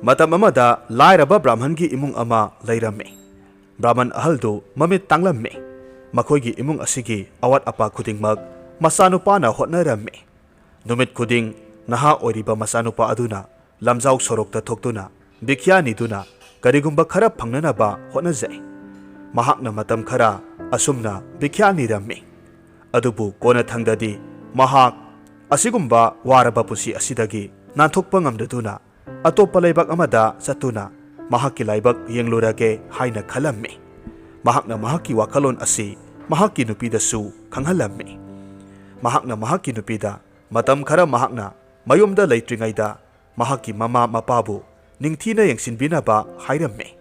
Matam amada lairaba Brahman gi imung ama leirame. Brahman ahaldu mamit tanglamme. Makoigi imung asigi awat apa khudingmak masanupana hotnarame. Numit khuding naha oiriba masanupa aduna lamjau sorokta thoktuna bikhya niduna karigumba khara phangnanaba hotnajai. Mahakna matam khara asumna bikhya nirame. Adubu kona thangdadi mahak asigumba waraba pusi asidagi nanthokpa ngamdaduna atopa laibak amada satuna mahakki laibak yenglurage haina khalamme. Mahakna mahakki wakalon asi mahakki nupidasu khanghallamme. Mahakna mahakki nupida matam khara mahakna mayumda leitringaida mahakki mama mapabu ningthina yengsinbinaba hairamme.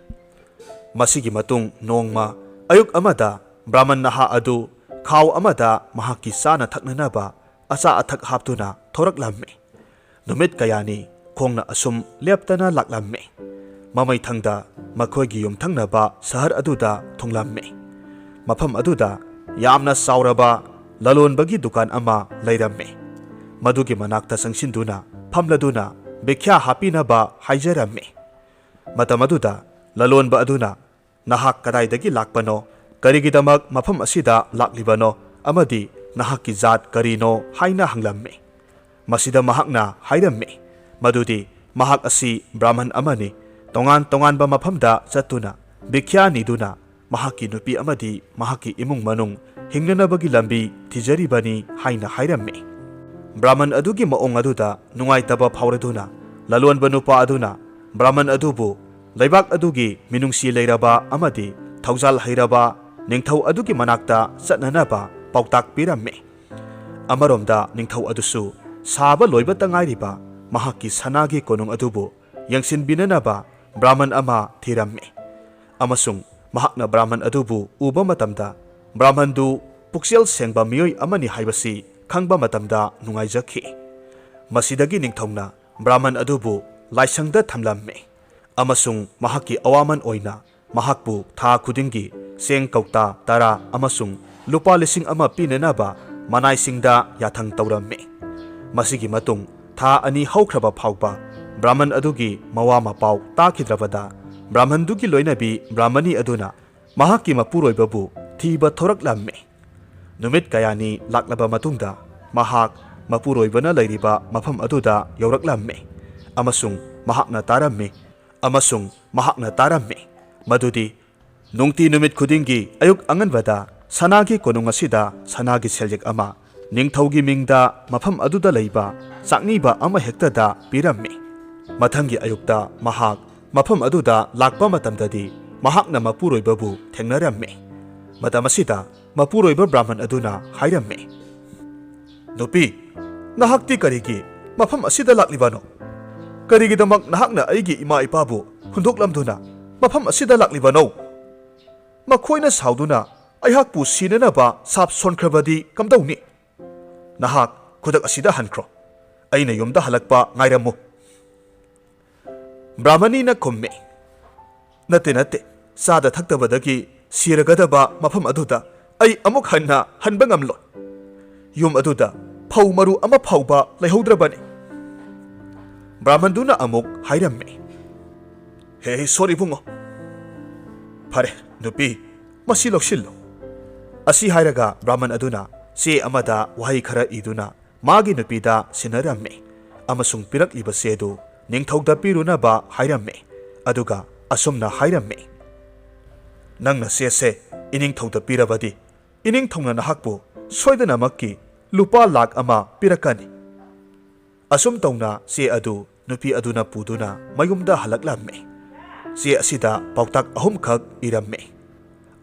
Masigi matung nongma ayuk amada Brahman naha adu khaw amada mahakki sana thaknanaba asa athak haptuna thoraklamme. Numit kayani khongna asum leptana laklamme. Mamai thangda makhoigi yumthangnaba sahar aduda thonglamme. Mafam aduda yamna sauraba lalonbagi dukan ama leiramme. Madugi manakta sangsinduna phamladuna bikhya hapinaba haijaramme. Matam aduda lalonba aduna nahak kadaidagi lakpano karigidamak mafam asida laklibano amadi nahakki zat karino haina hanglamme. Masida mahakna hairamme madudi mahak asi Brahman amani tongan tonganba mafamda chatuna bikhya niduna mahakki nupi amadi mahakki imung manung hingnanabagi lambi thijaribani haina hairamme. Brahman adugi maong aduda nungaitaba phauraduna lalonba nupa aduna Brahman adubu laibak adugi minungsi leiraba amadi thaujal hairaba ningthau adugi manakta chatnanaba PAOTAK piramme. Amaromda ningthau adusu saba loiba tangairiba mahakki sanagi konung adubu yangsinbinanaba Brahman ama thiramme. Amasung mahakna Brahman adubu uba matamda Brahmandu puksel sengba miyoi amani haibasi khangba matamda nungaijakhi. Masidagi ningthongna Brahman adubu laisangda thamlamme. Amasung mahakki awaman oina mahakbu tha khudingi seng kauta tara amasung LUPA lising ama pinanaba manaisingda yathang tawramme. Masigi matung tha ani haukraba phawba Brahman adugi mawa mapau takidrabada Brahman dugi loinabi Brahmani aduna mahakki mapuroibabu thiba thoraklamme. Numit kayani laklaba matungda mahak mapuroibana leiriba mafam aduda yauraklamme. Amasung mahakna taramme madudi nungti numit khudingi ayuk anganbada sanagi konung asida sanagi seljek ama ningthaugi mingda mafam aduda leiba sakniba ama hektada piramme. Mathangi ayukta mahak mafam aduda lakpa matamdadi mahakna mapuroibabu thengnaramme. Matam asida mapuroiba Brahman aduna hairamme. Nupi nahakti karigi mafam asida laklibano karigidamak nahakna aigi ima ipabu hundoklamduna mafam asida laklibano makhoina sauduna aihakpu sinanaba sap sonkrabadi kamdawni nahak khudak asida hankro aina yumda halakpa ngairamu. Brahmani na kumme nate sada thaktabadagi siragadaba mafam aduda ai amuk hanna hanba ngamlo yum aduda phau maru ama phauba leihaudrabani. Brahmanduna amuk hairamme. Hey sorry bungo phare nupi masi loksillo asi hairaga Brahman aduna se amada wahai khara iduna magi nupida sinaramme amasung piraklibा sedu ningthauda pirunaba hairamme aduga asumna hairamme. Nangna se iningthauda pirabadi iningthongna nahakbu soidanamakki LUPA LAKH ama pirakani. Asum tawna se adu nupi aduna puduna mayumda halaklamme. Se asida PAOTAK ahumkhak iramme.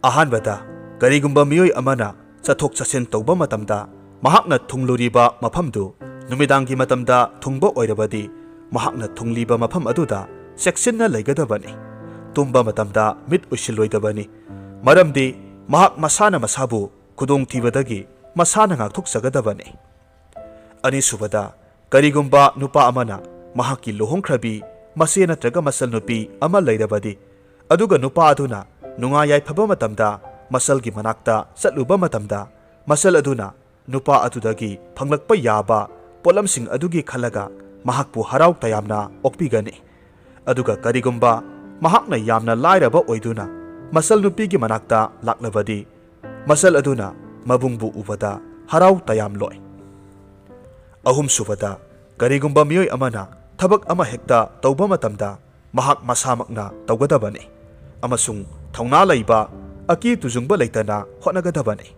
Ahanbada karigumba miyoi amana chathok chasen tawba matamda mahakna thungluriba mafamdu numidangi matamda thungba oirabadi mahakna thungliba mafam aduda sectionna leigadabani. Tumba matamda mit usiloidabani. Maramdi mahak masana masabu khudong thibadagi masana ngakthoksagadabani. Anisubada karigumba nupa amana mahakki luhongkhrabi mase natraga masal nupi ama leirabadi aduga nupa aduna nunga yaifaba matamda masalgi manakta chatluba matamda masal aduna nupa adudagi phanglakpa yaba polamsing adugi khalaga mahakpu harau tayamna okpigani. Aduga karigumba mahakna yamna lairaba oiduna masal nupigi manakta laklabadi masal aduna mabungbu ubada harau tayam loi. Ahum subada karigumba miyoi amana thabak ama hekta tauba matamda mahak masamakna taugadabani amasung thauna laiba aki tujungba leitana hotnagadabani.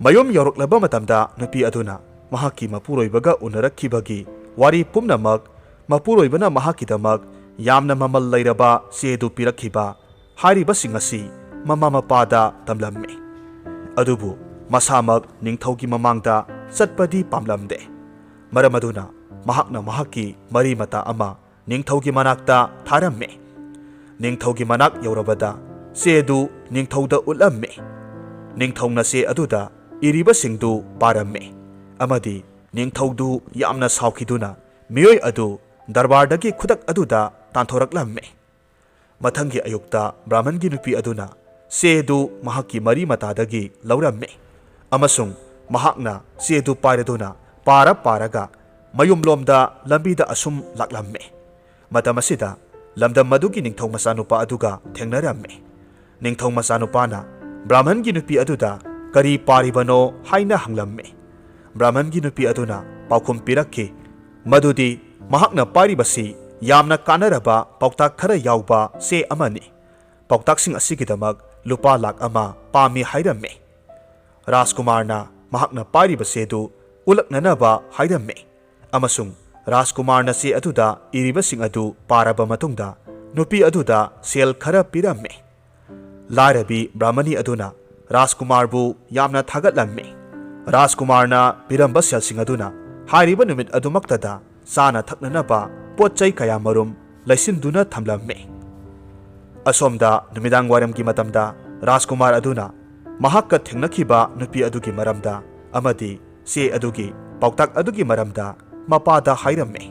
Mayom yauruklaba matamda nupi aduna mahaki mapuroibaga unarakibagi wari pumnamak mapuroibana mahakidamak yamna mamal lairaba sedu pirakhiba hairibasing asi mama mapada tamlamme. Adubu masamak ningthaugi mamangda satpadi pamlamde. Maramaduna mahakna mahaki mari mata ama ningthaugi manakta tharamme. Ningthaugi manak yaurabada sedu ningthauda ulamme. Ningthauna se aduda iribasingdu paramme. Amadi ningthaudu yamna saukhiduna miyoi adu darbardagi khudak aduda tanthorklamme. Mathangi ayukta brahmangi nupi aduna sedu mahaki mari matadagi lauramme. Amasung mahakna sedu pairaduna paraga mayumlomda lambida asum laklamme. Matamasida lamdam madugi ningthau masanupa aduga thengnaramme. Ningthau masanupana brahmangi nupi aduda kari paribano haina hanglamme. Brahmangi nupi aduna paukhum pirakhi madudi mahakna paribasi yamna kanaraba pautak khara yauba se amani. Pautaksing asigidamak lupa lakh ama pami hairamme. Rajkumarna mahakna paribasedu ulaknanaba hairamme. Amasung Rajkumarna se aduda iribasing adu paraba matungda nupi aduda sel khara piramme. Lairabi brahmani aduna Rajkumarbu yamna thagatlamme. Rajkumarna piramba selsing aduna hairiba numit adumaktada sana thaknanaba potchai kaya marum laisinduna thamlamme. Asomda numidang waramgi matamda Rajkumar aduna mahakka thengnakiba nupi adugi maramda amadi se adugi pautak adugi maramda mapada hairamme.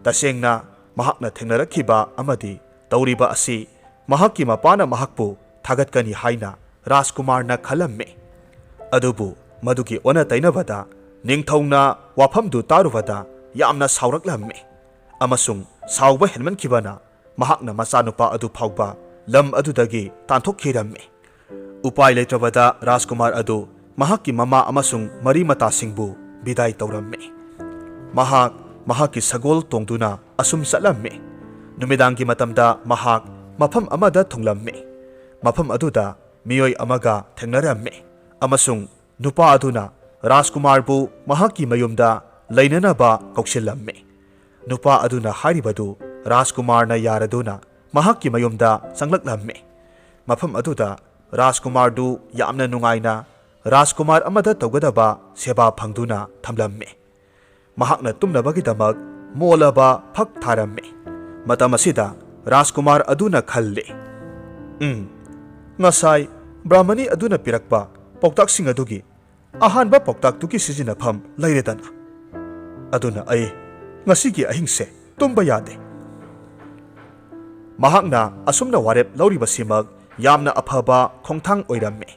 Tasengna mahakna thengnarakiba amadi tauriba asi mahakki mapana mahakpu thagatkani haina Rajkumarna khalamme. Adubu madugi ona tainabada ningthauna wafamdu tarubada yamna sauraklamme. Amasung sauba henmankibana mahakna masanupa adu phauba lam adudagi tanthokkhiramme. Upai leitrabada Rajkumar adu mahakki mama amasung mari matasingbu bidai tauramme. Mahakki sagol tongduna asum satlamme. Numidangi matamda mahak mafam amada thunglamme. Mafam aduda miyoi amaga thengnaramme. Amasung nupa aduna Rajkumarbu mahakki mayumda lainanaba kauksillamme. Nupa aduna hairibadu Rajkumarna yaraduna mahakki mayumda sanglaklamme. Mafam aduda Rajkumardu yamna nungaina Rajkumar amada taugadaba seba phangduna thamlamme. Mahakna tumnabagidamak molaba phak tharamme. Matam asida Rajkumar aduna khalle. Ngasai brahmani aduna pirakpa pautaksing adugi ahanba pautak tuki sizinafam lairedana. Aduna ai ngasigi ahingse tumba yade. Mahakna asumna warep lauribasimag yamna aphaba khongthang oiramme.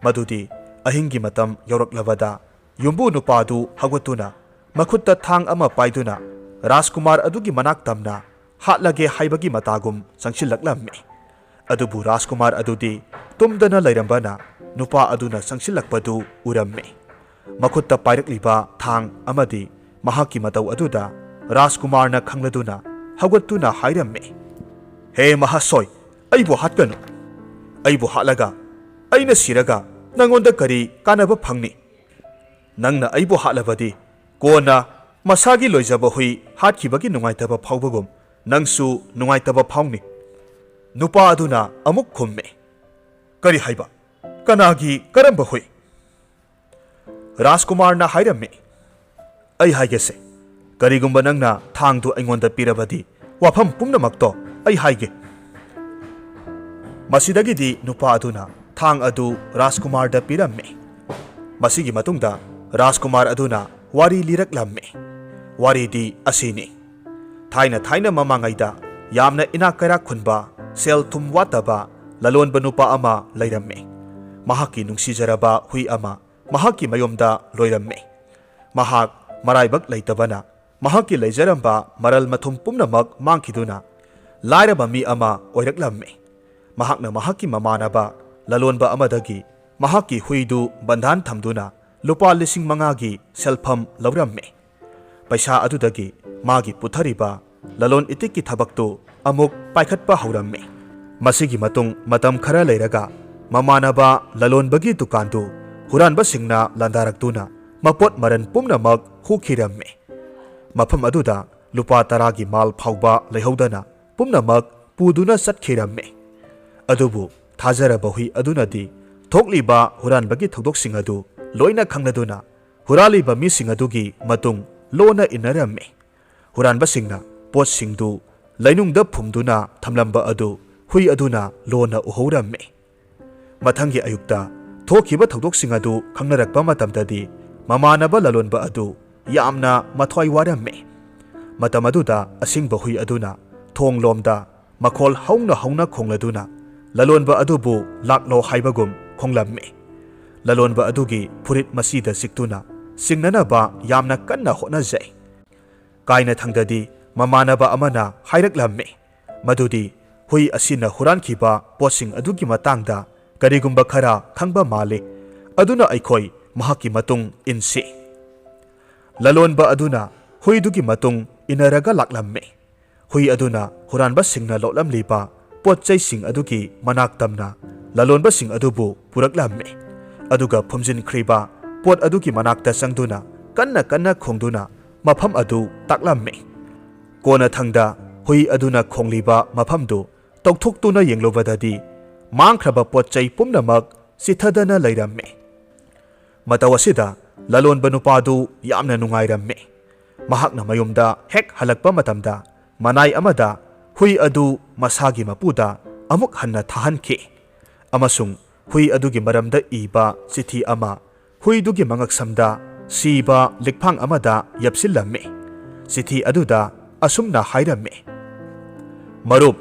Madudi ahingi matam yauraklabada yumbu nupadu hagwatuna makhutta thang ama paiduna Rajkumar adugi manak tamna hatlage haibagi matagum sangsillaklamme. Adubu Rajkumar adudi tumdana lairambana nupa aduna sangsilakpadu uramme. Makhutta pairakliba thang amadi mahakki matau aduda Rajkumarna khangladuna hagwatuna hairamme. He mahasoi aibu hatkanu. Aibu hatlaga aina siraga nangonda kari kanaba phangni. Nangna aibu hatlabadi kona masagi loijaba hui hatkibagi nungaitaba phawbagum nangsu nungaitaba phawni. Nupa aduna amuk khumme. Kari haiba kanagi karamba hui. Rajkumarna hairamme. Ai haigese karigumba nangna thangdu aingonda pirabadi wafam pumnamakto ai haige. Masidagidi nupa aduna thang adu Rajkumarda piramme. Masigi matungda Rajkumar aduna wari liraklamme. Wari di asini. Thaina mamangaida yamna inakara khunba sel thum wataba lalonba nupa ama lairamme. Mahakki nungsijaraba hui ama mahakki mayomda loiramme. Mahak maraibak leitabana mahakki leijaramba maral mathum pumnamak mangkhiduna lairaba mi ama oiraklamme mahakna mahakki mamanaba lalonba amadagi mahakki huidu bandhan thamduna lupa lising mangagi selpham lawramme paisa adudagi magi puthariba lalon itikki thabaktu amuk paikhatpa hawramme masigi matung matam khara leiraga mamanaba lalonbagi dukandu huranba singna landaraktuna mapot maran pumnamak hukiramme mafam aduda lupa taragi mal phawba leihodana pumnamak puduna satkiramme adubu thajaraba hui adunadi thokliba huranbagi thodok adu loina khangladuna huraliba mi adugi matung lona inaramme huranba singna pot singdu lainungda phumduna thamlamba adu hui aduna lona uhoramme mathangi ayukta thokiba thodok adu khangnarakpa matamdadi mamanaba lalonba adu yamna mathwai waramme matam aduda asingba hui aduna thong lomda makhol hauna khongladuna lalonba adubu laklo haibagum khonglamme lalonba adugi furit masida siktuna singnanaba yamna kanna hotnajai kaina thangdadi mamanaba amana hairaklamme madudi hui asina hurankhiba posing adugi matangda karigumba khara khangba male aduna aikhoi mahaki matung insi lalonba aduna huidugi matung inaraga laklamme hui aduna huranba singna lolamliba potchai sing adugi manak tamna lalonba sing adubu puraklamme aduga phumjin khriba pot adugi manakta sangduna kanna khongduna mafam adu taklamme kona thangda hui aduna khongliba mafamdu tokthoktuna yenglobadadi mangkhraba potchai pumnamak sithadana leiramme matawasida lalonba nupadu yamna nungairamme mahakna mayumda hek halakpa matamda manai amada hui adu masagi mapuda amuk hanna thahankhi amasung hui adugi maramda iba chithi ama hui dugi mangaksamda siba likphang amada yapsillamme chithi aduda asumna hairamme marup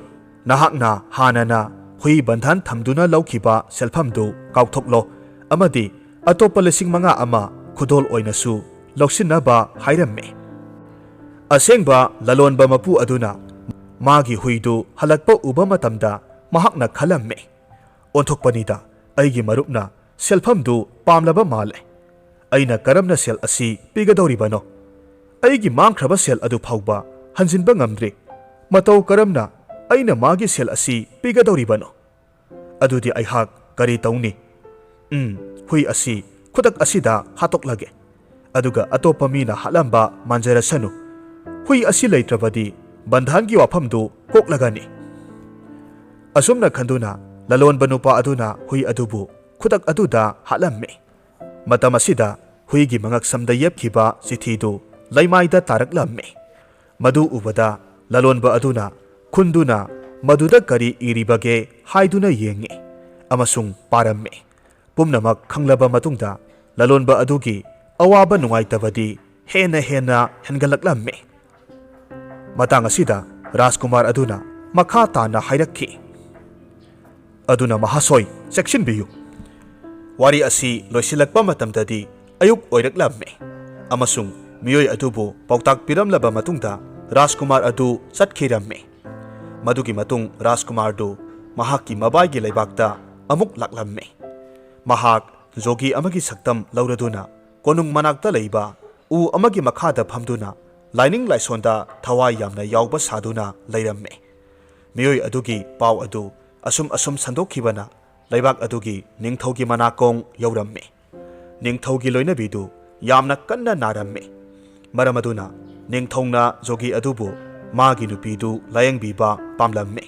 nahakna hanana hui bandhan thamduna laukhiba selphamdu kauthoklo amadi atopa lesing manga ama khudol oinasu loksinaba hairamme asengba lalonba mapu aduna magi huidu halakpa uba matamda mahakna khalamme onthokpanida aigi marupna selphamdu pamlaba male aina karamna sel asi pigadoribano aigi mangkhraba sel adu phawba hanjinba ngamdri matau karamna aina magi sel asi pigadoribano adudi aihak kari tauni hui asi khudak asida hatoklage aduga atopa mina halamba manjarasanu hui asi leitrabadi bandhangi wafamdu koklagani asumna khanduna lalonba nupa aduna hui adubu khudak aduda halamme matam asida huigi mangak samda yepkhiba chithidu laimaida taraklamme madu ubada lalonba aduna khunduna maduda kari iribage haiduna yenge amasung paramme pumnamak khanglaba matungda lalonba adugi awaba nungaitabadi hena hengalaklamme matang asida Rajkumar aduna makha tana hairakhi aduna mahasoi section biyu wari asi loisilakpa matamdadi ayuk oiraklamme amasung miyoi adubu pautak piramlaba matungda Rajkumar adu chatkiramme madugi matung Rajkumar du mahakki mabaigi leibakta amuk laklamme mahak jogi amagi saktam lauraduna konung manakta leiba u amagi makhada phamduna laining laisonda thawai yamna yawba saduna leiramme miyoi adugi paw adu asum sandokhibana leibak adugi ningthogi manakong yawramme ningthogi loinabidu yamna kanna naramme maramaduna ningthongna jogi adubu magi nupidu layengbiba pamlamme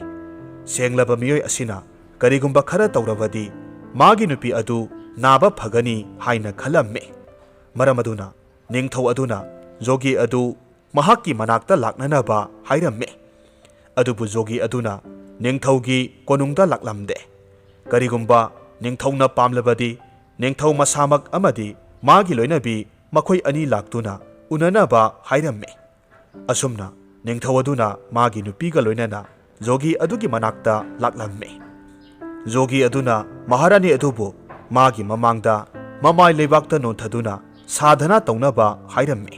senglaba miyoi asina karigumba khara tawrabadi magi nupi adu naba phagani haina khalamme maramaduna ningthau aduna jogi adu mahakki manakta laknanaba hairamme adubu jogi aduna ningthaugi konungda laklamde karigumba ningthauna pamlabadi ningthau masamak amadi magi loinabi makhoi ani laktuna unanaba hairamme asumna ningthau aduna magi nupiga loinana jogi adugi manakta laklamme jogi aduna maharani adubu magi mamangda mamai leibakta nonthaduna sadhana taunaba hairamme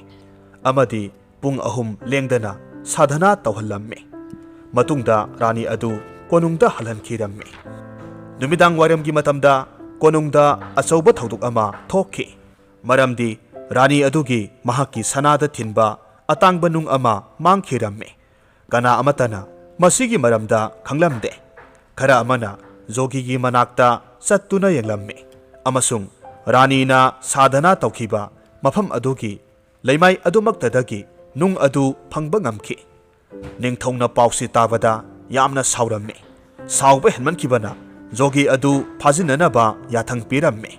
amadi pung ahum lengdana sadhana tawhallamme matungda rani adu konungda halhankiramme numidang waramgi matamda konungda achauba thoduk ama thokhi maramdi rani adugi mahaki sanada thinba atangba nung ama mangkhiramme kana amatana masigi maramda khanglamde khara amana jogi gi manakta chattuna yenglamme amasung rani na sadhana tawkhiba mafam adugi leimai adumaktadagi nung adu phangba ngamkhi ningthongna pausi tabada yamna sauramme sauba henmankibana jogi adu phajinanaba yathang piramme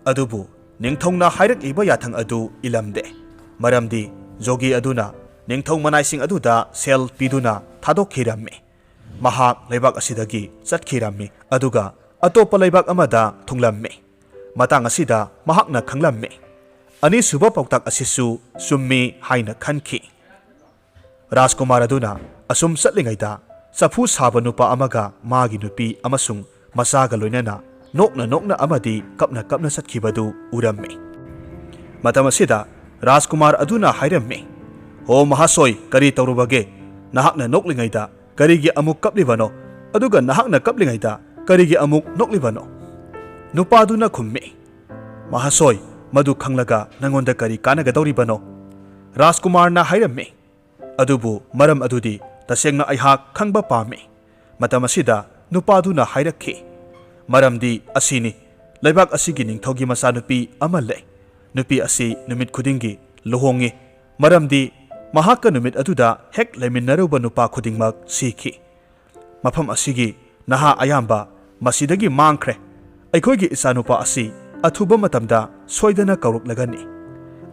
adubu ningthongna hairakliba yathang adu ilamde maramdi jogi aduna ningthong manaising aduda sel piduna thadokkhiramme mahak leibak asidagi chatkhirammi aduga atopa leibak amada thunglamme matang asida mahakna khanglamme ani suba pautak asisu summi haina khankhi Rajkumar aduna asum satlingaida safu saba nupa amaga magi nupi amasung masaga loinana nokna amadi kapna satkibadu uramme matam asida Rajkumar aduna hairamme ho mahasoi kari tawrubage nahakna noklingaida karigi amuk kaplibano aduga nahakna kaplingaida karigi amuk noklibano nupa aduna khumme mahasoi madu khanglaga nangonda kari kanagadawribano Rajkumar na hairamme adubu maram adudi tasengna aihak khangba pame matam asida nupaduna hairakhi maramdi asini leibak asigi ningthogi masanupi amale nupi asi numit khudingi lohongi maramdi mahakka numit aduda hek leminnaruba nupa khudingmak sikhi mafam asigi naha ayamba masidagi mangkhre aikhoigi isanupa asi athuba matamda soidana kauruklagani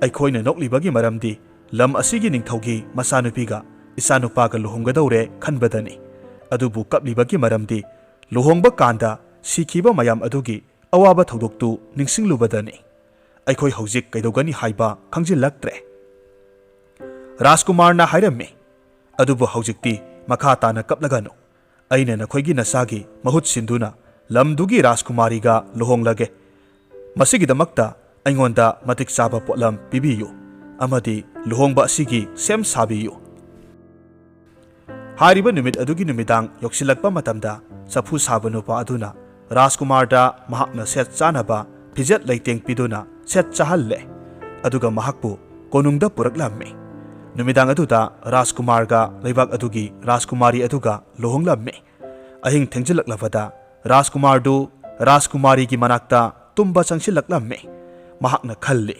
aikhoina noklibagi maramdi lam asigi ningthogi masanupiga isanupaga luhonggadawre khanbadani adubu kaplibagi maramdi luhongba kanda sikhiba mayam adugi awaba thodoktu ningsinglubadani aikhoi hojik kaidogani haiba khangjilaktre Rajkumar na hairamme adubu hojikti makha tana kaplagano aina nakhoigi nasagi mahut sinduna lamdugi Rajkumariga luhonglage masigidamakta aingonda matik chaba potlam pibiyu amadi luhongba asigi sem sabiyu hariba numit adugi numidang yoksilakpa matamda safu saba nupa aduna Rajkumar da mahakna set chanaba phijat leiteng piduna set chahalle aduga mahakpu konungda puraklamme numidang aduda Rajkumar ga leibak adugi Rajkumari aduga luhonglamme ahing thengjilaklabada Rajkumar du Rajkumari gi manakta tumba changsilaklamme mahakna khalle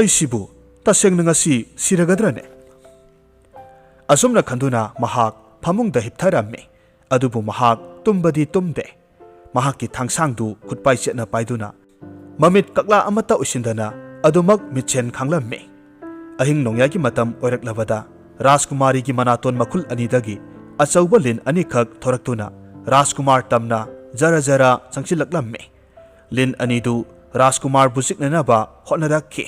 aisibu tasengna ngasi siragadrane asumna khanduna mahak phamungda hiptharamme adubu mahak tumbadi tumde mahakki thangsangdu khutpai chetna paiduna mamit kakla amata usindana adumak mitchen khanglamme ahing nongyagi matam oiraklabada Rajkumari gi manaton makhul anidagi achauba lin anikhak thoraktuna Rajkumar tamna jara changsilaklamme lin anidu Rajkumar busiknanaba hotnarakhi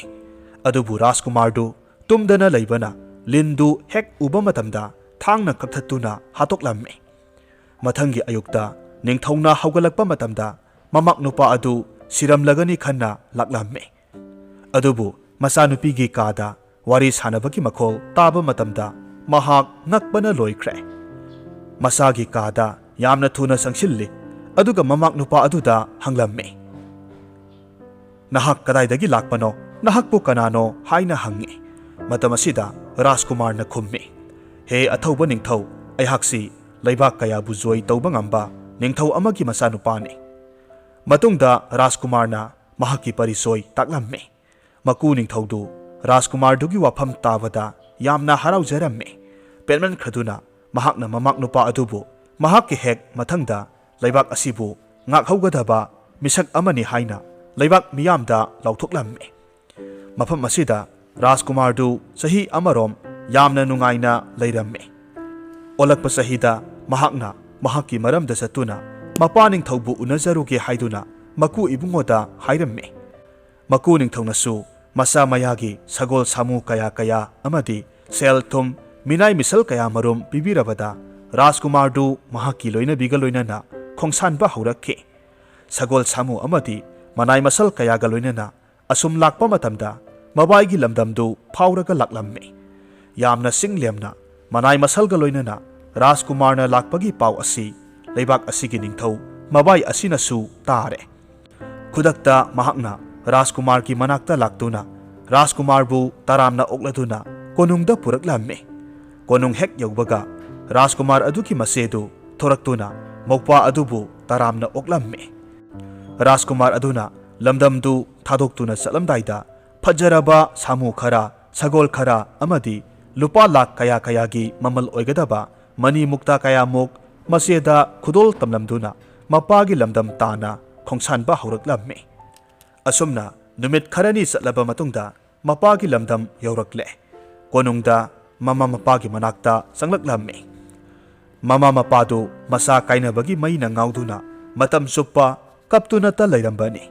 adubu Rajkumar du tumdana leibana lindu hek uba matamda thangna kakthatuna hatoklamme mathangi ayukta ningthongna haugalakpa matamda mamak nupa adu siramlagani khanna laklamme adubu masanupigi kada wari sanabagi makhol taba matamda mahak ngakpana loikre masagi kada yamna thuna sangsilli aduga mamak nupa aduda hanglamme nahak kadaidagi lakpano nahakpu kanano haina hangi matamasida Rajkumar na khummi he athauba ningthau aihaksi leibak kaya bujoi tauba ngamba ningthau amagi masanupani matungda Rajkumar na mahaki parisoi taklamme maku ningthaudu Rajkumar dugi wafam tabada yamna haraujaramme penman khaduna mahakna mamak nupa adubu mahakki hek mathangda leibak asibu ngakhaugadaba misak amani haina leibak miyamda lauthoklamme mafam asida Rajkumar du sahi amarom yamna nungaina leiramme olakpa sahida mahakna mahakki maramda satuna mapaning thaubu unazaruge haiduna maku ibungoda hairamme maku ningthaunasu masa mayagi sagol samu kaya amadi sel thum minai misal kaya marum pibirabada Rajkumar du mahakki loina biga loinana khongsanba haurakhe sagol samu amadi manai masal kaya ga loinana asum lakpa matamda mabai gi lamdam du phauraga laklamme yamna singlemna manai masalga loinana Rajkumar na lakpagi pau asi leibak asigi ningthau mabai asina su tare khudakta mahakna Rajkumar ki manakta laktuna Rajkumar bu taramna okladuna konungda puraklamme konung hek yaubaga Rajkumar aduki masedu thoraktuna mokpa adubu taramna oklamme Rajkumar aduna lamdamdu thadoktu salamdaida fajaraba samu khara sagol khara amadi lupa lakh kaya kaya gi mamal oigadaba mani mukta kaya muk maseda khudol tamlamduna mapagi lamdam tana khongsanba hauraklamme asumna numit kharani satlaba matungda mapagi lamdam yaurakle konungda mama mapagi manakta sanglaklamme mama mapadu masa kainabagi maina ngauduna matam suppa kaptuna ta lairambani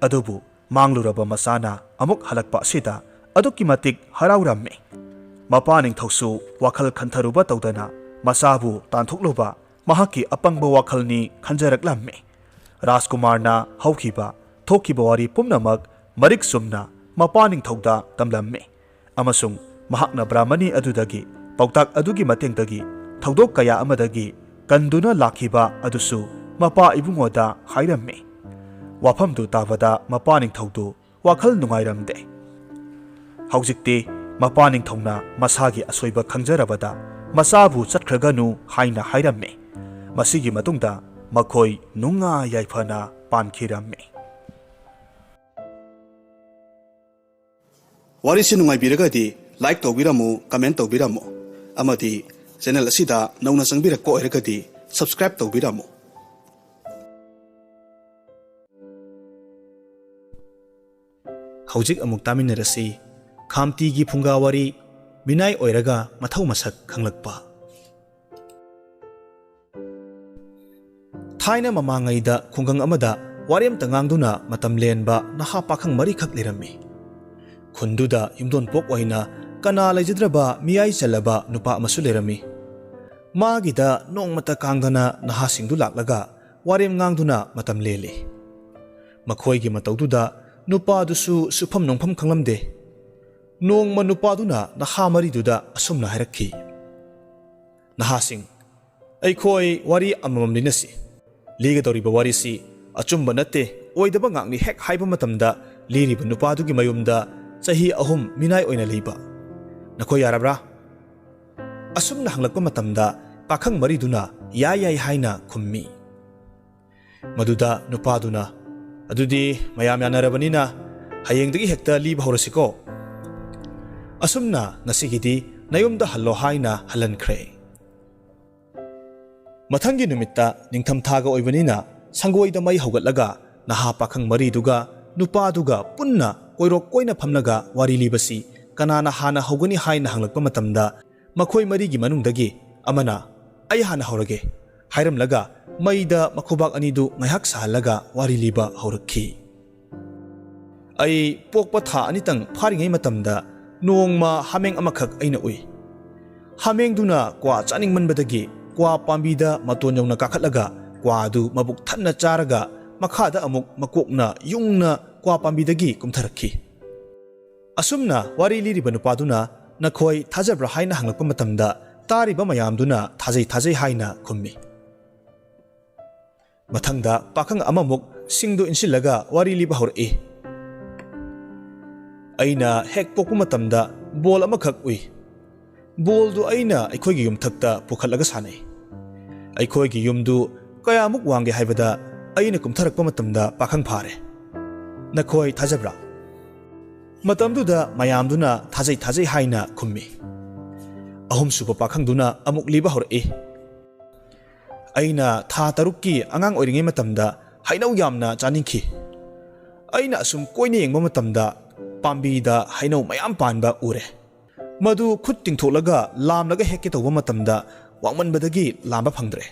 adubu mangluraba masana amuk halakpa sida aduki matik harauраmme mapaning thausu wakhal khantharuba tawdana masabu tanthukluba mahaki apangba wakhalni khanjaraklamme Rajkumar na haukiba thokiba wari pumnamak marik sumna mapaning thauda tamlamme amasung mahakna brahmani adudagi pautak adugi matengdagi thaudok kaya amadagi kanduna lakhiba adusu mapa ibungoda hairamme wafamdu tabada mapaning thaudu wakhal nungairamde haujikti mapaning thongna masagi asoiba khangjarabada masabu chatkraganu haina hairamme masigi matungda makhoi nunga yaifana pankiramme warisi nungai biragadi like tawbiramu comment tawbiramu amadi channel asida nauna sangbira ko eragadi subscribe tawbiramu hojik amuk taminarasi khamti gi phunga wari binai oiraga mathau masak khanglakpa thaina mamangaida khungang amada warem tangangduna matam lenba naha pakhang mari khak lirammi khunduda yumdon pok oina kana laijidraba miyai chalaba nupa amasu lerami magida nongmata kangdana naha singdu laklaga warem ngangduna matam lele makhoigi matawduda nupa dusu sufam nongpham khanglamde nongma nupa duna naha mari duda asumna hairakhi naha sing aikhoi wari amamam linasi liga doriba wari si achumba natte oidaba ngakni hek haiba matamda liriba nupa dugi mayumda chahi ahum minai oina leiba nakhoi yarabra asumna hanglakpa matamda pakhang mari duna yai haina khummi maduda nupa duna adudi mayam yanarabanina hayengdagi hekta liba horasiko asumna nasigidi nayumda hallo haina halankre mathangi numitta ningtham thaga oibanina sangoida mai hogatlaga naha pakhang mari duga nupa duga punna koirok koina phamnaga wari libasi kanana hana hogani haina hanglakpa matamda makhoi mari gi manungdagi amana ai hana horage hairamlaga maida makhubak anidu ngahak sahalaga wari liba horakhi ai pokpa tha anitang pharingai matamda nongma hameng amakhak aina ui hameng duna kwa chaning manbadagi kwa pambida maton yongna kakhatlaga kwa du mabuk thanna charaga makhada amuk makokna yungna kwa pambidagi kumtharakhi asumna wari liriba nupaduna nakhoi thajabra haina hanglakpa matamda tariba mayamduna thajai haina khummi mathangda pakhang amamuk singdu insilaga wari liba hor'i aina hek pokpa matamda bol amakhak ui bol du aina aikhoigi yum thakta pukhatlaga sanai aikhoigi yumdu kayamuk wange haibada aina kumtharakpa matamda pakhang phare nakhoi thajabra matamduda mayamduna thajai haina khummi ahum suba pakhangduna amuk liba hor'i aina tha tarukki angang oiringai matamda hainau yamna chaningkhi aina asum koine yengba matamda pambida hainau mayam panba ure madu khut tingtholaga lamlaga hekke tawba matamda wangmanbadagi lamba phangdre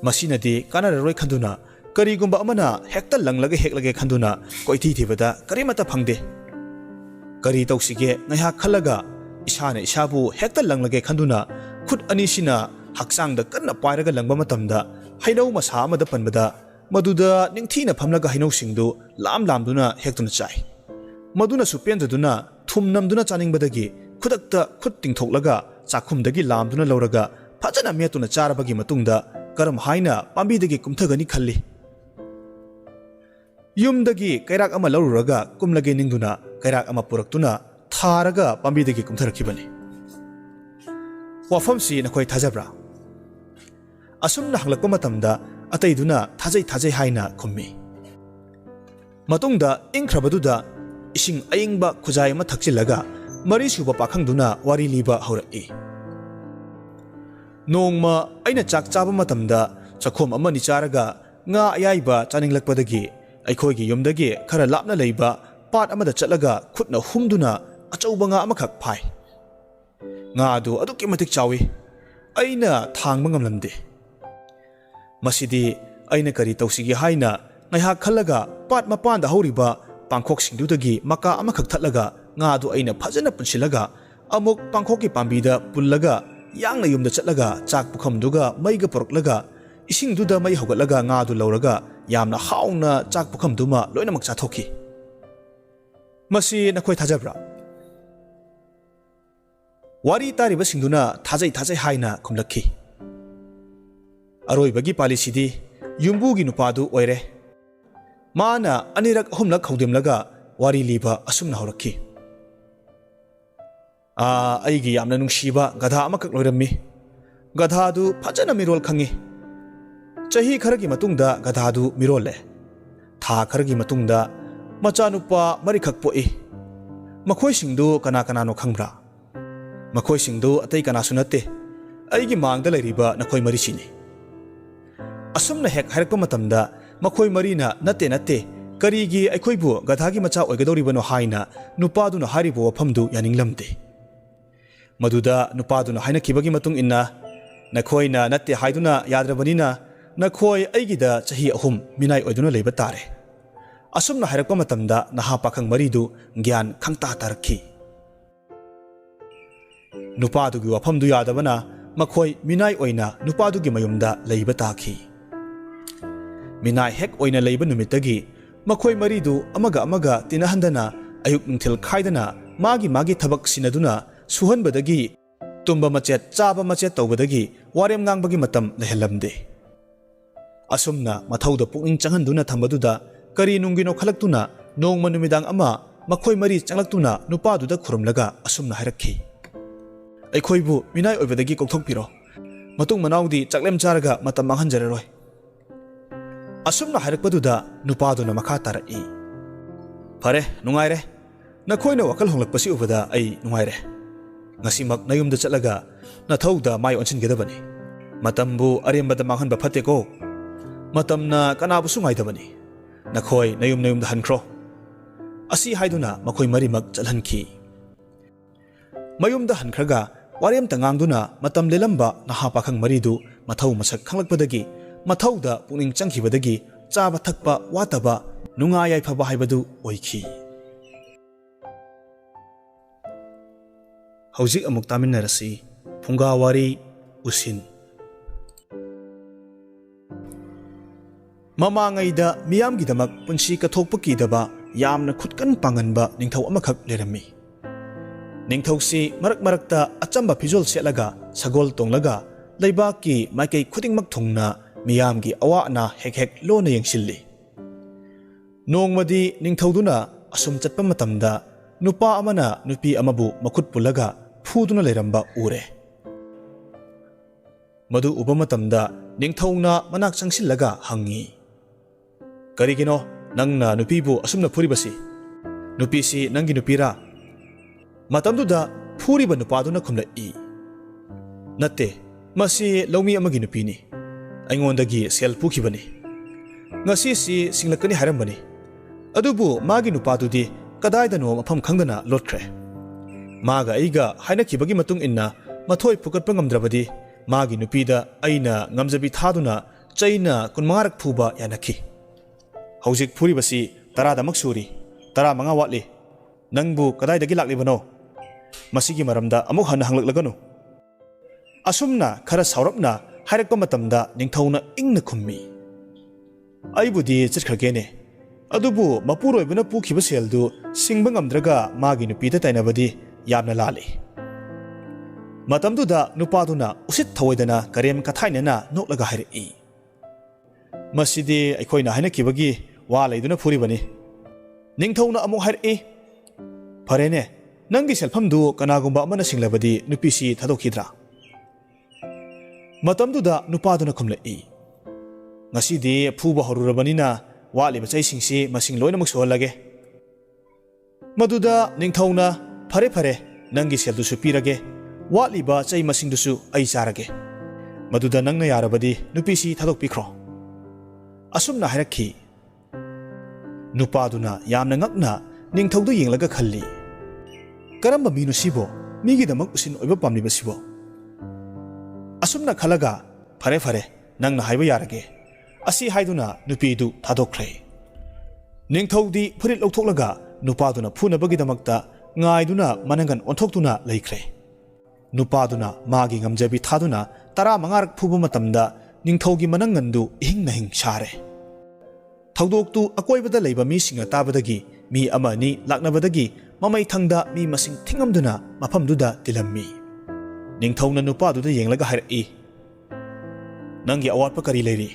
masinadi kanararoi khanduna karigumba amana hekta langlaga heklage khanduna koithi thibada karimata phangde kari tawsige ngaiha khalaga isana isabu hekta langlage khanduna khut anisina haksangda kanna pairaga langba matamda hainau masa amada panbada maduda ningthina phamlaga hainau singdu lamduna hektuna chai Maduna supendaduna thum namduna chaningbadagi khudakta khut tingthoklaga chakhumdagi lamduna lauraga phajana metuna charabagi matungda karam haina pambidagi kumthagani khalli. Yumdagi kairak ama laururaga kumlage ningduna kairak ama puraktuna tharaga pambidagi kumtharakhibani. Wafamsi nakhoi thajabra. Asumna hanglakpa matamda ataiduna thajai haina khummi. Matungda ingkhrabaduda ising ayingba khujai ama thakchilaga mari suba pakhangduna wari liba haurai. Nongma aina chak chaba matamda chakhom ama ni charaga nga ayaiba chaninglakpadagi aikoigi yumdagi khara lapna leiba pat amada chatlaga khutna humduna achauba nga amakhak phai. Nga adu aduki matik chawi aina thangba ngamlamde. Masidi aina kari tausigi haina ngaihak khallaga pat mapanda hauriba pangkhoksingdudagi maka amakhak thatlaga nga adu aina phajana punsilaga amuk pangkhokki pambida pullaga yangna yumda chatlaga chak pukhamduga maiga poroklaga isingduda mai hogatlaga nga adu lauraga yamna hauna chak pukhamduma loinamak chathokki. Masi nakhoi thajabra. Wari tariba singduna thajai haina khumlakhi. Aroibagi palisidi yumbugi nupadu oire. Mana anirak ahumlak haudimlaga wari liba asumna horakhi. Aigi yamna nungsiba gadha amakak loirammi. Gadha adu phajana mirol khangi. Chahi kharagi matungda gadha adu mirole. Tha kharagi matungda machanupa marikhak poi. Makhoi singdu kana no khangbra. Makhoi singdu atai kana sunate. Aigi mangda lairiba nakhoi marisini. Asumna hek harakpa matamda makhoi marina nate karigi aikhoibu gadhagi macha oigadoribano haina nupaduna haribo wafamdu yaninglamde. Maduda nupaduna haina kibagi matung inna nakhoina nate haiduna yadrabanina nakhoi aigida chahi ahum minai oiduna leiba tare. Asumna harakpa matamda naha pakhang maridu gyan khangta tarakhi. Nupadugi wafamdu yadabana makhoi minai oina nupadugi mayumda leiba takhi. Minai hek oina leiba numitagi makhoi maridu amaga tinahandana ayuk nungthil khaidana magi thabak sinaduna suhanbadagi tumba machet chaba machet tawbadagi warem ngangbagi matam lehelamde. Asumna mathauda pukning changhanduna thambaduda kari nungino khalaktuna nongma numidang ama makhoi mari changlaktuna nupaduda khurumlaga asumna hairakhi. Aikhoibu minai oibadagi kokthokpiro. Matung manaudi chaklem charaga matam manghanjararoi. Asumna hairakpaduda nupaduna makha tarai. Phare nungaire nakhoina wakal honglakpasi ubada ai nungaire. Ngasimak nayumda chatlaga nathauda mai onchingedabani. Matambu arembada manghanba phateko. Matamna kanabu sungaidabani. Nakhoi nayumda hankhro. Asi haiduna makhoi marimak chalhanki. Mayumda hankhraga warem tangangduna matam lelamba naha pakhang maridu mathau masak khanglakpadagi mathauda pukning changkhibadagi chaba thakpa wataba nunga yaifaba haibadu oikhi. Hauzik amuk taminarasi Phunga Wari usin. Mamangaida miyamgidamak punsi kathokpakidaba yamna khutkan panganba ningthau amakhak lerami. Ningthausi marakta achamba pijol setlaga sagol tonglaga leibaki maikei khudingmak thungna miyamgi awa na hek lona yengsilli. Nongmadi ningthauduna asum chatpa matamda nupa amana nupi amabu makhut pulaga phuduna leramba ure. Madu uba matamda ningthauna manak changsillaga hangi. Karigino nangna nupibu asumna phuribasi. Nupisi nangi nupira. Matamduda phuriba nupaduna khumlai. Natte masi laumi amagi nupini. Aingondagi sel pukhibani. Ngasi si singlakani harambani. Adubu magi nupadudi kadaidano mafam khangdana lotkre. Maga aiga hainakibagi matung inna mathoi phukatpa ngamdrabadi magi nupida aina ngamjabi thaduna chaina kunmangarak phuba yanakhi. Hauzik phuribasi taradamak suri. Tara manga watli. Nangbu kadaidagi laklibano. Masigi maramda amuk hana hanglaklagano. Asumna khara saurapna hairakpa matamda ningthauna ingna khummi. Aibudi chitkhagene. ꯑꯗꯨꯕꯨ ꯃꯄꯨꯔꯣꯏꯕꯅ ꯄꯨꯈꯤꯕ ꯁꯦꯜꯗꯨ ꯁꯤꯡꯕ ꯉꯝꯗ꯭ꯔꯒ ꯃꯥꯒꯤ ꯅꯨꯄꯤꯗ ꯇꯥꯏꯅꯕꯗꯤ ꯌꯥꯝꯅ ꯂꯥꯜꯂꯤ꯫ ꯃꯇꯝꯗꯨꯗ ꯅꯨꯄꯥꯗꯨꯅ ꯎꯁꯤꯠ ꯊꯑꯣꯏꯗꯅ ꯀꯔꯦꯝ ꯀꯊꯥꯏꯅꯅ ꯅꯣꯛꯂꯒ ꯍꯥꯏꯔꯛꯏ, ꯃꯁꯤꯗꯤ ꯑꯩꯈꯣꯏꯅ ꯍꯥꯏꯅꯈꯤꯕꯒꯤ ꯋꯥ ꯂꯩꯗꯨꯅ ꯐꯨꯔꯤꯕꯅꯤ꯫ ꯅꯤꯡꯊꯧꯅ ꯑꯃꯨꯛ ꯍꯥꯏꯔꯛꯏ, ꯐꯔꯦꯅꯦ, ꯅꯪꯒꯤ ꯁꯦꯜꯐꯝꯗꯨ ꯀꯅꯥꯒꯨꯝꯕ ꯑꯃꯅ ꯁꯤꯡꯂꯕꯗꯤ ꯅꯨꯄꯤꯁꯤ ꯊꯥꯗꯣꯛꯈꯤꯗ꯭ꯔꯥ? ꯃꯇꯝꯗꯨꯗ ꯅꯨꯄꯥꯗꯨꯅ ꯈꯨꯝꯂꯛꯏ, ꯉꯁꯤꯗꯤ ꯐꯨꯕ ꯍꯧꯔꯨꯔꯕꯅꯤꯅ ꯋꯥꯠꯂꯤꯕ ꯆꯩꯁꯤꯡꯁꯤ ꯃꯁꯤꯡ ꯂꯣꯏꯅꯃꯛ ꯁꯨꯍꯜꯂꯒꯦ꯫ ꯃꯗꯨꯗ ꯅꯤꯡꯊꯧꯅ, ꯐꯔꯦ ꯐꯔꯦ, ꯅꯪꯒꯤ ꯁꯦꯜꯗꯨꯁꯨ ꯄꯤꯔꯒꯦ, ꯋꯥꯠꯂꯤꯕ ꯆꯩ ꯃꯁꯤꯡꯗꯨꯁꯨ ꯑꯩ ꯆꯥꯔꯒꯦ, ꯃꯗꯨꯗ ꯅꯪꯅ ꯌꯥꯔꯕꯗꯤ ꯅꯨꯄꯤꯁꯤ ꯊꯥꯗꯣꯛꯄꯤꯈ꯭ꯔꯣ꯫ ꯑꯁꯨꯝꯅ ꯍꯥꯏꯔꯛꯈꯤ꯫ ꯅꯨꯄꯥꯗꯨꯅ ꯌꯥꯝꯅ ꯉꯛꯅ ꯅꯤꯡꯊꯧꯗꯨ ꯌꯦꯡꯂꯒ ꯈꯜꯂꯤ, ꯀꯔꯝꯕ ꯃꯤꯅꯣ ꯁꯤꯕꯣ, ꯃꯤꯒꯤꯗꯃꯛ ꯎꯁꯤꯟ ꯑꯣꯏꯕ ꯄꯥꯝꯂꯤꯕꯁꯤꯕꯣ? ꯑꯁꯨꯝꯅ ꯈꯜꯂꯒ, ꯐꯔꯦ ꯐꯔꯦ, ꯅꯪꯅ ꯍꯥꯏꯕ ꯌꯥꯔꯒꯦ, ꯑꯁꯤ ꯍꯥꯏꯗꯨꯅ ꯅꯨꯄꯤꯗꯨ ꯊꯥꯗꯣꯛꯈ꯭ꯔꯦ꯫ ꯅꯤꯡꯊꯧꯗꯤ ꯐꯨꯔꯤꯠ ꯂꯧꯊꯣꯛꯂꯒ ꯅꯨꯄꯥꯗꯨꯅ ꯐꯨꯅꯕꯒꯤꯗꯃꯛꯇ ꯉꯥꯏꯗꯨꯅ ꯃꯅꯪꯒꯟ ꯑꯣꯟꯊꯣꯛꯇꯨꯅ ꯂꯩꯈ꯭ꯔꯦ꯫ ꯅꯨꯄꯥꯗꯨꯅ ꯃꯥꯒꯤ ꯉꯝꯖꯕꯤ ꯊꯥꯗꯨꯅ 15ꯔꯛ ꯐꯨꯕ ꯃꯇꯝꯗ ꯅꯤꯡꯊꯧꯒꯤ ꯃꯅꯪꯒꯟꯗꯨ ꯏꯍꯤꯡ ꯅꯍꯤꯡ ꯁꯥꯔꯦ꯫ ꯊꯧꯗꯣꯛꯇꯨ ꯑꯀꯣꯏꯕꯗ ꯂꯩꯕ ꯃꯤꯁꯤꯡꯅ ꯇꯥꯕꯗꯒꯤ ꯃꯤ ꯑꯃ ꯑꯅꯤ ꯂꯥꯛꯅꯕꯗꯒꯤ ꯃꯃꯩꯊꯪꯗ ꯃꯤ ꯃꯁꯤꯡ ꯊꯤꯉꯝꯗꯨꯅ ꯃꯐꯝꯗꯨꯗ ꯇꯤꯜꯂꯝꯃꯤ꯫ ꯅꯤꯡꯊꯧꯅ ꯅꯨꯄꯥꯗꯨꯗ ꯌꯦꯡꯂꯒ ꯍꯥꯏꯔꯛꯏ, ꯅꯪꯒꯤ ꯑꯋꯥꯠꯄ ꯀꯔꯤ ꯂꯩꯔꯤ?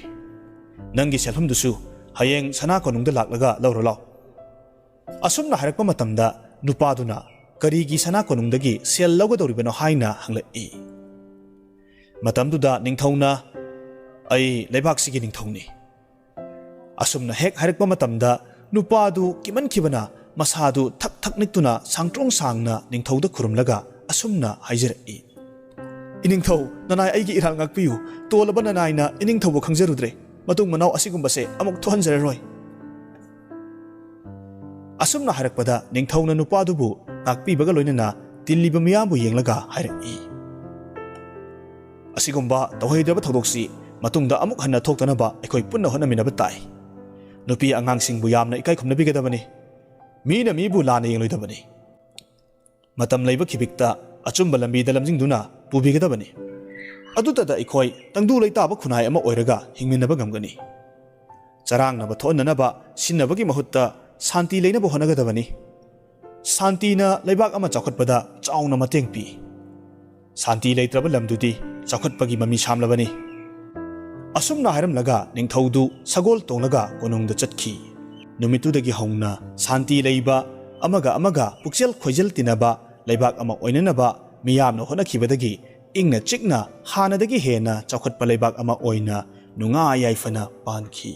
ꯅꯪꯒꯤ ꯁꯦꯜꯐꯝꯗꯨꯁꯨ ꯍꯌꯦꯡ ꯁꯅꯥ ꯀꯣꯅꯨꯡꯗ ꯂꯥꯛꯂꯒ ꯂꯧꯔꯣ ꯂꯥꯎ꯫ ꯑꯁꯨꯝꯅ ꯍꯥꯏꯔꯛꯄ ꯃꯇꯝꯗ ꯅꯨꯄꯥꯗꯨꯅ ꯀꯔꯤꯒꯤ ꯁꯅꯥ ꯀꯣꯅꯨꯡꯗꯒꯤ ꯁꯦꯜ ꯂꯧꯒꯗꯧꯔꯤꯕꯅꯣ ꯍꯥꯏꯅ ꯍꯪꯂꯛꯏ꯫ ꯃꯇꯝꯗꯨꯗ ꯅꯤꯡꯊꯧꯅ, ꯑꯩ ꯂꯩꯕꯥꯛꯁꯤꯒꯤ ꯅꯤꯡꯊꯧꯅꯤ꯫ ꯑꯁꯨꯝꯅ ꯍꯦꯛ ꯍꯥꯏꯔꯛꯄ ꯃꯇꯝꯗ ꯅꯨꯄꯥꯗꯨ ꯀꯤꯃꯟꯈꯤꯕꯅ ꯃꯁꯥꯗꯨ ꯊꯛ ꯊꯛ ꯅꯤꯛꯇꯨꯅ ꯁꯥꯡꯇ꯭ꯔꯣꯡ ꯁꯥꯡꯅ ꯅꯤꯡꯊꯧꯗ ꯈꯨꯔꯨꯝꯂꯒ ꯑꯁꯨꯝꯅ ꯍꯥꯏꯖꯔꯛꯏ, ꯏꯅꯤꯡꯊꯧ, ꯅꯅꯥꯏ ꯑꯩꯒꯤ ꯏꯔꯥꯜ ꯉꯥꯛꯄꯤꯌꯨ, ꯇꯣꯜꯂꯕ ꯅꯅꯥꯏꯅ ꯏꯅꯤꯡꯊꯧꯕꯨ ꯈꯪꯖꯔꯨꯗ꯭ꯔꯦ, ꯃꯇꯨꯡ ꯃꯅꯥꯎ ꯑꯁꯤꯒꯨꯝꯕꯁꯦ ꯑꯃꯨꯛ ꯊꯣꯛꯍꯟꯖꯔꯔꯣꯏ꯫ ꯑꯁꯨꯝꯅ ꯍꯥꯏꯔꯛꯄꯗ ꯅꯤꯡꯊꯧꯅ ꯅꯨꯄꯥꯗꯨꯕꯨ ꯉꯥꯛꯄꯤꯕꯒ ꯂꯣꯏꯅꯅ ꯇꯤꯜꯂꯤꯕ ꯃꯤꯌꯥꯝꯕꯨ ꯌꯦꯡꯂꯒ ꯍꯥꯏꯔꯛꯏ, ꯑꯁꯤꯒꯨꯝꯕ ꯇꯧꯍꯩꯗ꯭ꯔꯕ ꯊꯧꯗꯣꯛꯁꯤ ꯃꯇꯨꯡꯗ ꯑꯃꯨꯛ ꯍꯟꯅ ꯊꯣꯛꯇꯅꯕ ꯑꯩꯈꯣꯏ ꯄꯨꯟꯅ ꯍꯣꯠꯅꯃꯤꯟꯅꯕ ꯇꯥꯏ꯫ ꯅꯨꯄꯤ ꯑꯉꯥꯡꯁꯤꯡꯕꯨ ꯌꯥꯝꯅ ꯏꯀꯥꯏ ꯈꯨꯝꯅꯕꯤꯒꯗꯕꯅꯤ, ꯃꯤꯅ ꯃꯤꯕꯨ ꯂꯥꯟꯅ ꯌꯦꯡꯂꯣꯏꯗꯕꯅꯤ, ꯃꯇꯝ ꯂꯩꯕ ꯈꯤꯕꯤꯛꯇ ꯑꯆꯨꯝꯕ ꯂꯝꯕꯤꯗ ꯂꯝꯖꯤꯡꯗꯨꯅ ꯄꯨꯕꯤꯒꯗꯕꯅꯤ, ꯑꯗꯨꯇꯗ ꯑꯩꯈꯣꯏ ꯇꯪꯗꯨ ꯂꯩꯇꯥꯕ ꯈꯨꯟꯅꯥꯏ ꯑꯃ ꯑꯣꯏꯔꯒ ꯍꯤꯡꯃꯤꯟꯅꯕ ꯉꯝꯒꯅꯤ꯫ ꯆꯔꯥꯡꯅꯕ ꯊꯣꯛꯍꯟꯅꯅꯕ ꯁꯤꯟꯅꯕꯒꯤ ꯃꯍꯨꯠꯇ ꯁꯥꯟꯇꯤ ꯂꯩꯅꯕ ꯍꯣꯠꯅꯒꯗꯕꯅꯤ꯫ ꯁꯥꯟꯇꯤꯅ ꯂꯩꯕꯥꯛ ꯑꯃ ꯆꯥꯎꯈꯠꯄꯗ ꯆꯥꯎꯅ ꯃꯇꯦꯡ ꯄꯤ꯫ ꯁꯥꯟꯇꯤ ꯂꯩꯇ꯭ꯔꯕ ꯂꯝꯗꯨꯗꯤ ꯆꯥꯎꯈꯠꯄꯒꯤ ꯃꯃꯤ ꯁꯥꯝꯂꯕꯅꯤ꯫ ꯑꯁꯨꯝꯅ ꯍꯥꯏꯔꯝꯂꯒ ꯅꯤꯡꯊꯧꯗꯨ ꯁꯒꯣꯜ ꯇꯣꯡꯂꯒ ꯀꯣꯅꯨꯡꯗ ꯆꯠꯈꯤ꯫ ꯅꯨꯃꯤꯠꯇꯨꯗꯒꯤ ꯍꯧꯅ ꯁꯥꯟꯇꯤ ꯂꯩꯕ, ꯑꯃꯒ ꯑꯃꯒ ꯄꯨꯛꯆꯦꯜ ꯈꯣꯏꯖꯦꯜ ꯇꯤꯟꯅꯕ ꯂꯩꯕꯥꯛ ꯑꯃ ꯑꯣꯏꯅꯅꯕ ꯃꯤꯌꯥꯝꯅ ꯍꯣꯠꯅꯈꯤꯕꯗꯒꯤ ꯏꯪꯅ ꯆꯤꯛꯅ ꯍꯥꯟꯅꯗꯒꯤ ꯍꯦꯟꯅ ꯆꯥꯎꯈꯠꯄ ꯂꯩꯕꯥꯛ ꯑꯃ ꯑꯣꯏꯅ ꯅꯨꯡꯉꯥꯏ ꯌꯥꯏꯐꯅ ꯄꯥꯟꯈꯤ꯫